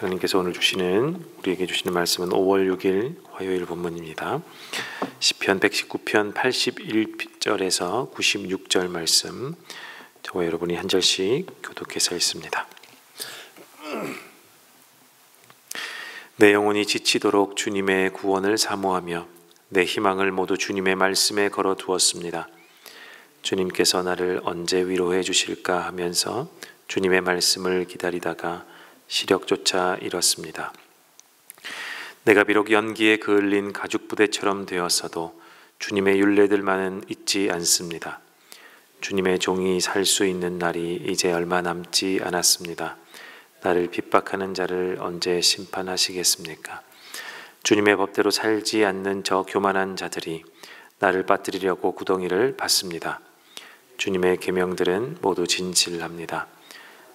하나님께서 오늘 우리에게 주시는 말씀은 5월 6일 화요일 본문입니다. 시편 119편 81절에서 96절 말씀, 저와 여러분이 한 절씩 교독해서 읽습니다. 내 영혼이 지치도록 주님의 구원을 사모하며 내 희망을 모두 주님의 말씀에 걸어두었습니다. 주님께서 나를 언제 위로해 주실까 하면서 주님의 말씀을 기다리다가 시력조차 잃었습니다. 내가 비록 연기에 그을린 가죽부대처럼 되었어도 주님의 율례들만은 잊지 않습니다. 주님의 종이 살 수 있는 날이 이제 얼마 남지 않았습니다. 나를 핍박하는 자를 언제 심판하시겠습니까? 주님의 법대로 살지 않는 저 교만한 자들이 나를 빠뜨리려고 구덩이를 팠습니다. 주님의 계명들은 모두 진실합니다.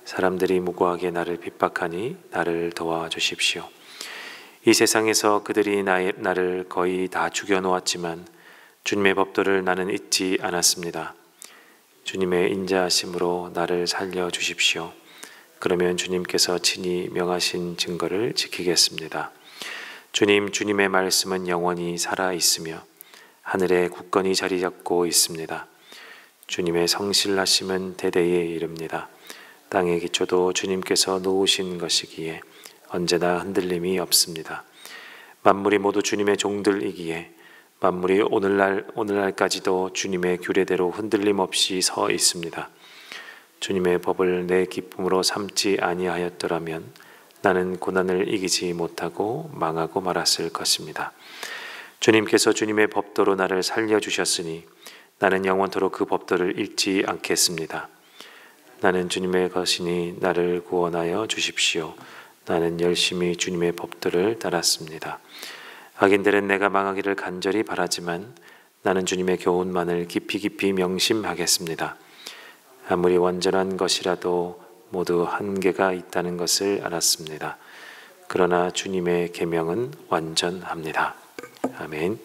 사람들이 무고하게 나를 핍박하니 나를 도와주십시오. 이 세상에서 그들이 나를 거의 다 죽여놓았지만 주님의 법도를 나는 잊지 않았습니다. 주님의 인자하심으로 나를 살려주십시오. 그러면 주님께서 친히 명하신 증거를 지키겠습니다. 주님의 말씀은 영원히 살아있으며 하늘에 굳건히 자리 잡고 있습니다. 주님의 성실하심은 대대에 이릅니다. 땅의 기초도 주님께서 놓으신 것이기에 언제나 흔들림이 없습니다. 만물이 모두 주님의 종들이기에 만물이 오늘날까지도 주님의 규례대로 흔들림 없이 서 있습니다. 주님의 법을 내 기쁨으로 삼지 아니하였더라면 나는 고난을 이기지 못하고 망하고 말았을 것입니다. 주님께서 주님의 법도로 나를 살려주셨으니 나는 영원토록 그 법도를 잃지 않겠습니다. 나는 주님의 것이니 나를 구원하여 주십시오. 나는 열심히 주님의 법도를 따랐습니다. 악인들은 내가 망하기를 간절히 바라지만 나는 주님의 교훈만을 깊이 명심하겠습니다. 아무리 완전한 것이라도 모두 한계가 있다는 것을 알았습니다. 그러나 주님의 계명은 완전합니다. 아멘.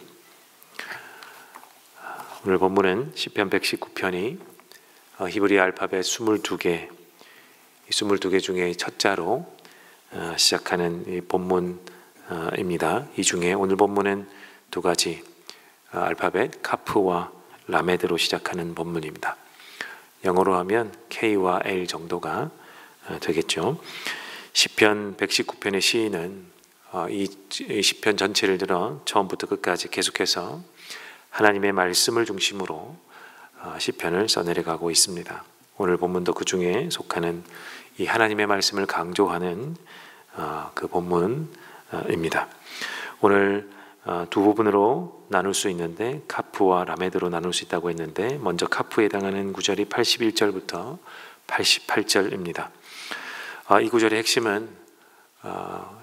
오늘 본문은 시편 119편이 히브리 알파벳 22개, 22개 중에 첫 자로 시작하는 이 본문입니다. 이 중에 오늘 본문은 두 가지 알파벳 카프와 라메드로 시작하는 본문입니다. 영어로 하면 K와 L 정도가 되겠죠. 시편 119편의 시인은 이 시편 전체를 들어 처음부터 끝까지 계속해서 하나님의 말씀을 중심으로 시편을 써내려가고 있습니다. 오늘 본문도 그 중에 속하는 이 하나님의 말씀을 강조하는 그 본문입니다. 오늘 두 부분으로 나눌 수 있는데 카프와 라메드로 나눌 수 있다고 했는데 먼저 카프에 해당하는 구절이 81절부터 88절입니다. 이 구절의 핵심은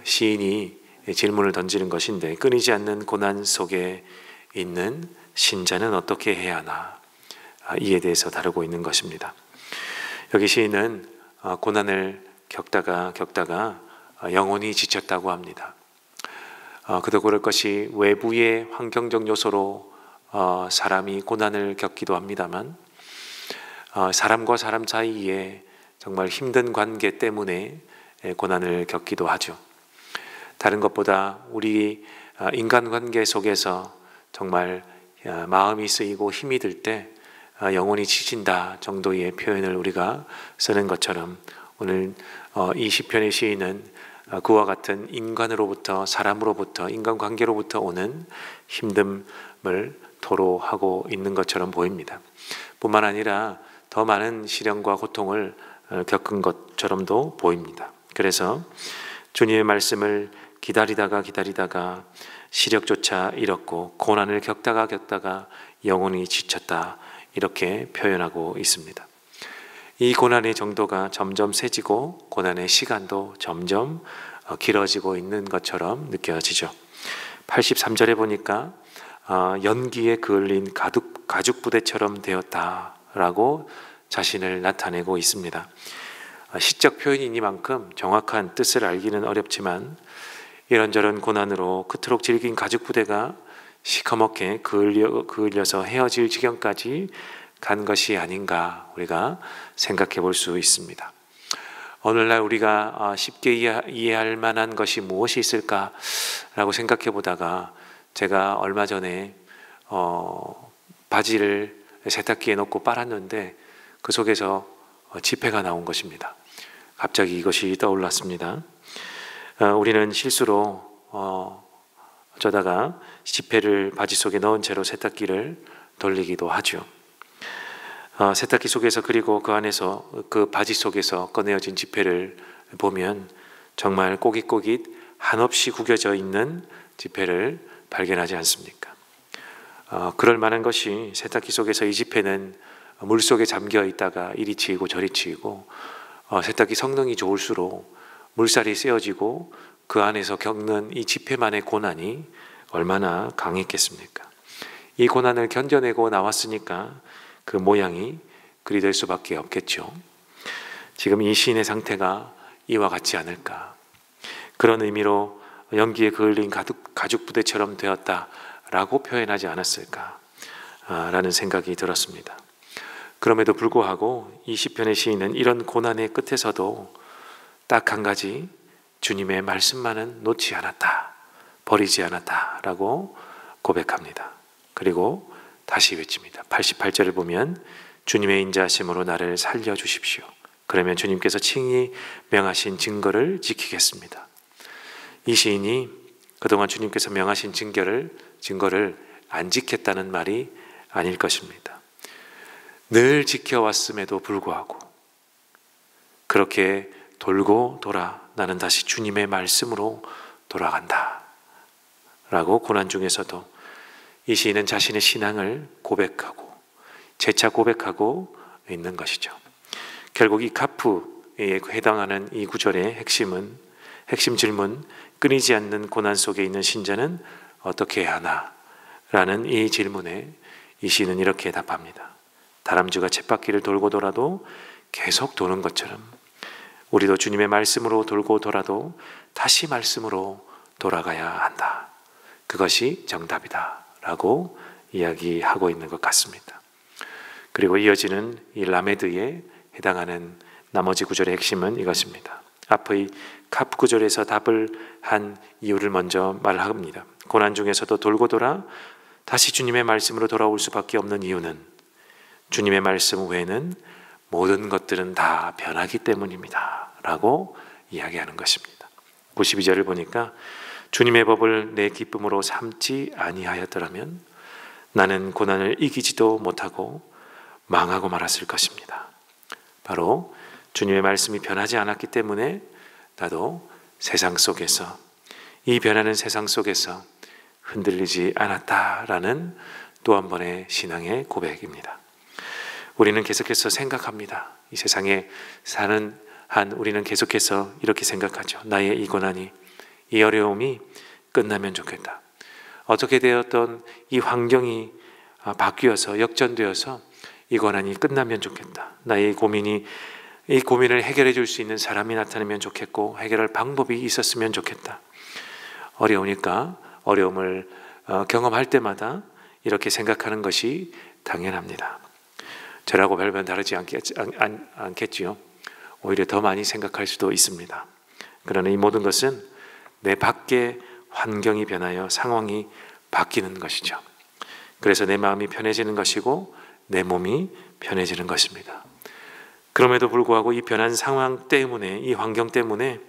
시인이 질문을 던지는 것인데 끊이지 않는 고난 속에 있는 신자는 어떻게 해야 하나, 이에 대해서 다루고 있는 것입니다. 여기 시인은 고난을 겪다가 영혼이 지쳤다고 합니다. 그도 그럴 것이 외부의 환경적 요소로 사람이 고난을 겪기도 합니다만 사람과 사람 사이에 정말 힘든 관계 때문에 고난을 겪기도 하죠. 다른 것보다 우리 인간관계 속에서 정말 마음이 쓰이고 힘이 들 때 영혼이 지친다 정도의 표현을 우리가 쓰는 것처럼 오늘 이 시편의 시인은 그와 같은 인간으로부터, 사람으로부터, 인간관계로부터 오는 힘듦을 토로하고 있는 것처럼 보입니다. 뿐만 아니라 더 많은 시련과 고통을 겪은 것처럼도 보입니다. 그래서 주님의 말씀을 기다리다가 시력조차 잃었고 고난을 겪다가 영혼이 지쳤다, 이렇게 표현하고 있습니다. 이 고난의 정도가 점점 세지고 고난의 시간도 점점 길어지고 있는 것처럼 느껴지죠. 83절에 보니까 연기에 그을린 가죽부대처럼 되었다라고 자신을 나타내고 있습니다. 시적 표현이니만큼 정확한 뜻을 알기는 어렵지만 이런저런 고난으로 그토록 질긴 가죽부대가 시커멓게 그을려서 헤어질 지경까지 간 것이 아닌가 우리가 생각해 볼 수 있습니다. 오늘날 우리가 쉽게 이해할 만한 것이 무엇이 있을까라고 생각해 보다가 제가 얼마 전에 바지를 세탁기에 넣고 빨았는데 그 속에서 지폐가 나온 것입니다. 갑자기 이것이 떠올랐습니다. 우리는 실수로 어쩌다가 지폐를 바지 속에 넣은 채로 세탁기를 돌리기도 하죠. 세탁기 속에서 그리고 그 안에서 그 바지 속에서 꺼내어진 지폐를 보면 정말 꼬깃꼬깃 한없이 구겨져 있는 지폐를 발견하지 않습니까? 그럴 만한 것이 세탁기 속에서 이 지폐는 물속에 잠겨 있다가 이리 치이고 저리 치이고 세탁기 성능이 좋을수록 물살이 쐬어지고 그 안에서 겪는 이 지폐만의 고난이 얼마나 강했겠습니까? 이 고난을 견뎌내고 나왔으니까 그 모양이 그리 될 수밖에 없겠죠. 지금 이 시인의 상태가 이와 같지 않을까. 그런 의미로 연기에 그을린 가죽 부대처럼 되었다라고 표현하지 않았을까 라는 생각이 들었습니다. 그럼에도 불구하고 이 시편의 시인은 이런 고난의 끝에서도 딱 한 가지 주님의 말씀만은 놓지 않았다, 버리지 않았다라고 고백합니다. 그리고 다시 외칩니다. 88절을 보면 주님의 인자하심으로 나를 살려주십시오. 그러면 주님께서 칭히 명하신 증거를 지키겠습니다. 이 시인이 그동안 주님께서 명하신 증거를 안 지켰다는 말이 아닐 것입니다. 늘 지켜왔음에도 불구하고 그렇게 돌고 돌아 나는 다시 주님의 말씀으로 돌아간다 라고 고난 중에서도 이 시인은 자신의 신앙을 고백하고 재차 고백하고 있는 것이죠. 결국 이 카프에 해당하는 이 구절의 핵심 질문, 끊이지 않는 고난 속에 있는 신자는 어떻게 해야 하나? 라는 이 질문에 이 시인은 이렇게 답합니다. 다람쥐가 쳇바퀴를 돌고 돌아도 계속 도는 것처럼 우리도 주님의 말씀으로 돌고 돌아도 다시 말씀으로 돌아가야 한다. 그것이 정답이다 라고 이야기하고 있는 것 같습니다. 그리고 이어지는 이 라메드에 해당하는 나머지 구절의 핵심은 이것입니다. 앞의 카프 구절에서 답을 한 이유를 먼저 말합니다. 고난 중에서도 돌고 돌아 다시 주님의 말씀으로 돌아올 수밖에 없는 이유는 주님의 말씀 외에는 모든 것들은 다 변하기 때문입니다 라고 이야기하는 것입니다. 92절을 보니까 주님의 법을 내 기쁨으로 삼지 아니하였더라면 나는 고난을 이기지도 못하고 망하고 말았을 것입니다. 바로 주님의 말씀이 변하지 않았기 때문에 나도 세상 속에서 이 변하는 세상 속에서 흔들리지 않았다라는 또 한 번의 신앙의 고백입니다. 우리는 계속해서 생각합니다. 이 세상에 사는 한 우리는 계속해서 이렇게 생각하죠. 나의 이 고난이 이 어려움이 끝나면 좋겠다. 어떻게 되었던 이 환경이 바뀌어서 역전되어서 이 고난이 끝나면 좋겠다. 나의 이 고민을 해결해 줄 수 있는 사람이 나타나면 좋겠고 해결할 방법이 있었으면 좋겠다. 어려우니까 어려움을 경험할 때마다 이렇게 생각하는 것이 당연합니다. 저라고 별반 다르지 않겠지요. 오히려 더 많이 생각할 수도 있습니다. 그러나 이 모든 것은 내 밖의 환경이 변하여 상황이 바뀌는 것이죠. 그래서 내 마음이 편해지는 것이고 내 몸이 편해지는 것입니다. 그럼에도 불구하고 이 변한 상황 때문에 이 환경 때문에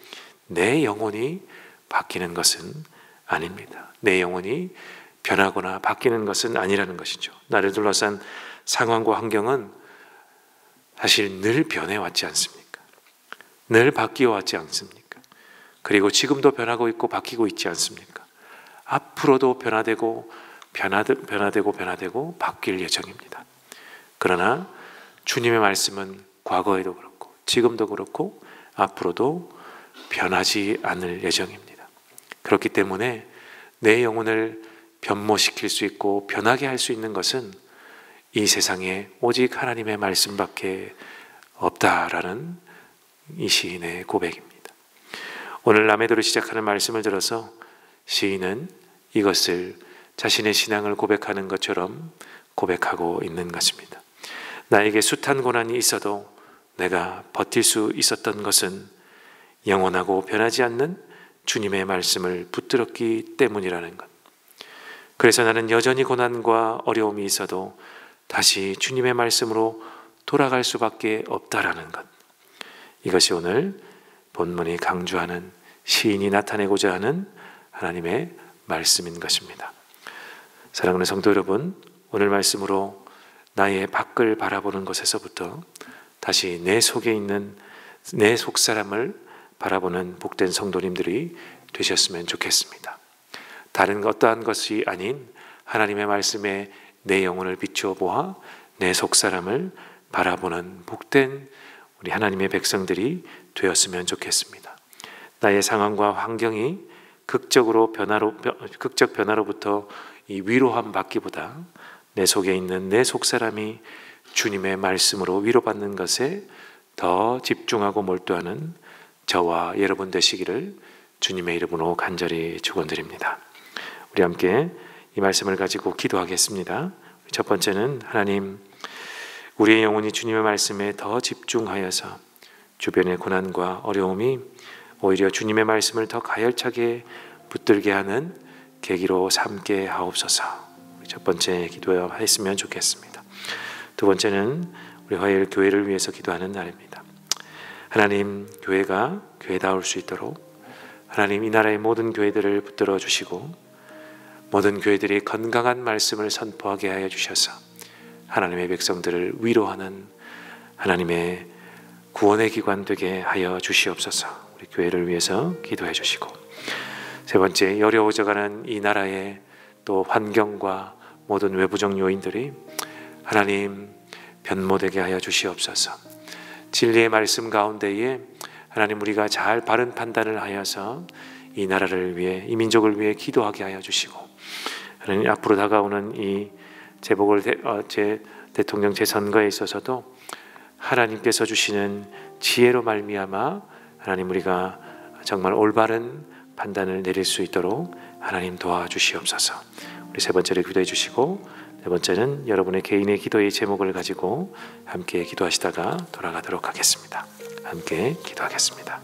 내 영혼이 바뀌는 것은 아닙니다. 내 영혼이 변하거나 바뀌는 것은 아니라는 것이죠. 나를 둘러싼 상황과 환경은 사실 늘 변해왔지 않습니까? 늘 바뀌어왔지 않습니까? 그리고 지금도 변하고 있고 바뀌고 있지 않습니까? 앞으로도 변화되고 바뀔 예정입니다. 그러나 주님의 말씀은 과거에도 그렇고 지금도 그렇고 앞으로도 변하지 않을 예정입니다. 그렇기 때문에 내 영혼을 변모시킬 수 있고 변하게 할 수 있는 것은 이 세상에 오직 하나님의 말씀밖에 없다라는 이 시인의 고백입니다. 오늘 라메도로 시작하는 말씀을 들어서 시인은 이것을 자신의 신앙을 고백하는 것처럼 고백하고 있는 것입니다. 나에게 숱한 고난이 있어도 내가 버틸 수 있었던 것은 영원하고 변하지 않는 주님의 말씀을 붙들었기 때문이라는 것. 그래서 나는 여전히 고난과 어려움이 있어도 다시 주님의 말씀으로 돌아갈 수밖에 없다라는 것. 이것이 오늘 본문이 강조하는, 시인이 나타내고자 하는 하나님의 말씀인 것입니다. 사랑하는 성도 여러분, 오늘 말씀으로 나의 밖을 바라보는 것에서부터 다시 내 속에 있는 내 속사람을 바라보는 복된 성도님들이 되셨으면 좋겠습니다. 다른 어떠한 것이 아닌 하나님의 말씀에 내 영혼을 비추어 보아 내 속사람을 바라보는 복된 우리 하나님의 백성들이 되었으면 좋겠습니다. 나의 상황과 환경이 극적 변화로부터 이 위로함 받기보다 내 속에 있는 내 속사람이 주님의 말씀으로 위로받는 것에 더 집중하고 몰두하는 저와 여러분 되시기를 주님의 이름으로 간절히 축원드립니다. 우리 함께 이 말씀을 가지고 기도하겠습니다. 첫 번째는, 하나님, 우리의 영혼이 주님의 말씀에 더 집중하여서 주변의 고난과 어려움이 오히려 주님의 말씀을 더 가열차게 붙들게 하는 계기로 삼게 하옵소서. 첫 번째 기도했으면 좋겠습니다. 두 번째는 우리 화요일 교회를 위해서 기도하는 날입니다. 하나님, 교회가 교회다울 수 있도록 하나님, 이 나라의 모든 교회들을 붙들어 주시고 모든 교회들이 건강한 말씀을 선포하게 하여 주셔서 하나님의 백성들을 위로하는 하나님의 구원의 기관 되게 하여 주시옵소서. 우리 교회를 위해서 기도해 주시고, 세 번째, 어려워져가는 이 나라의 또 환경과 모든 외부적 요인들이 하나님 변모되게 하여 주시옵소서. 진리의 말씀 가운데에 하나님, 우리가 잘 바른 판단을 하여서 이 나라를 위해, 이 민족을 위해 기도하게 하여 주시고, 하나님, 앞으로 다가오는 이 대통령 재선거에 있어서도 하나님께서 주시는 지혜로 말미암아 하나님, 우리가 정말 올바른 판단을 내릴 수 있도록 하나님 도와주시옵소서. 우리 세 번째를 기도해 주시고, 네 번째는 여러분의 개인의 기도의 제목을 가지고 함께 기도하시다가 돌아가도록 하겠습니다. 함께 기도하겠습니다.